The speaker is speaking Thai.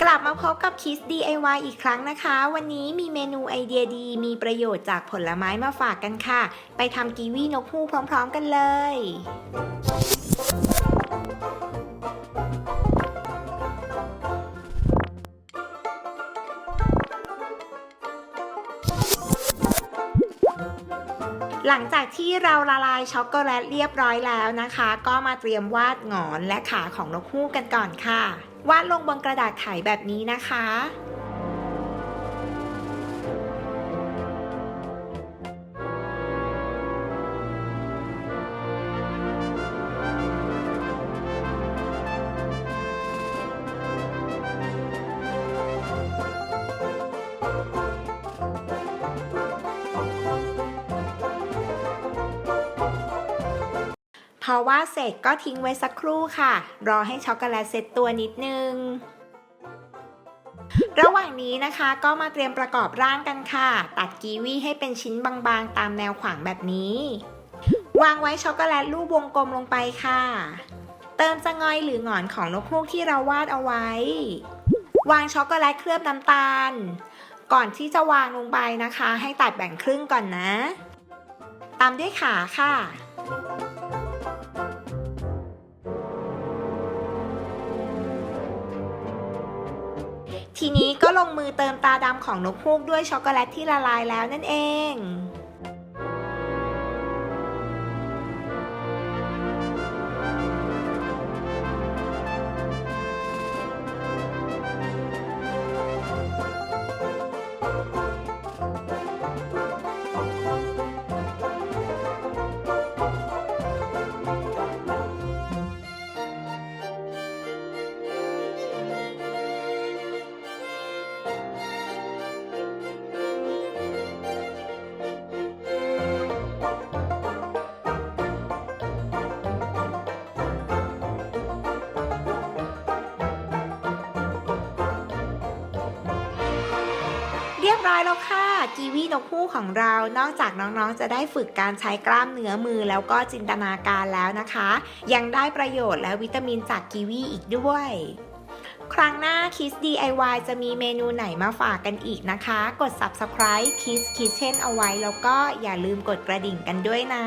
กลับมาพบกับคิส DIY อีกครั้งนะคะวันนี้มีเมนูไอเดียดีมีประโยชน์จากผลไม้มาฝากกันค่ะไปทำกีวีนกฮูกพร้อมๆกันเลยหลังจากที่เราละลายช็อกโกแลตเรียบร้อยแล้วนะคะก็มาเตรียมวาดหงอนและขาของนกฮูกกันก่อนค่ะวาดลงบนกระดาษไขแบบนี้นะคะพอวาดเสร็จก็ทิ้งไว้สักครู่ค่ะรอให้ช็อกโกแลตเซตตัวนิดนึงระหว่างนี้นะคะก็มาเตรียมประกอบร่างกันค่ะตัดกีวีให้เป็นชิ้นบางๆตามแนวขวางแบบนี้วางไว้ช็อกโกแลตรูปวงกลมลงไปค่ะเติมจะงอยหรือหงอนของนกฮูกที่เราวาดเอาไว้วางช็อกโกแลตเคลือบน้ำตาลก่อนที่จะวางลงไปนะคะให้ตัดแบ่งครึ่งก่อนนะตามด้วยขาค่ะทีนี้ก็ลงมือเติมตาดำของนกฮูกด้วยช็อกโกแลตที่ละลายแล้วนั่นเองเรียบร้อยแล้วค่ะกีวีนกฮูกของเรานอกจากน้องๆจะได้ฝึกการใช้กล้ามเนื้อมือแล้วก็จินตนาการแล้วนะคะยังได้ประโยชน์และวิตามินจากกีวีอีกด้วยครั้งหน้า Kids DIY จะมีเมนูไหนมาฝากกันอีกนะคะกด Subscribe Kids Kitchen เอาไว้แล้วก็อย่าลืมกดกระดิ่งกันด้วยนะ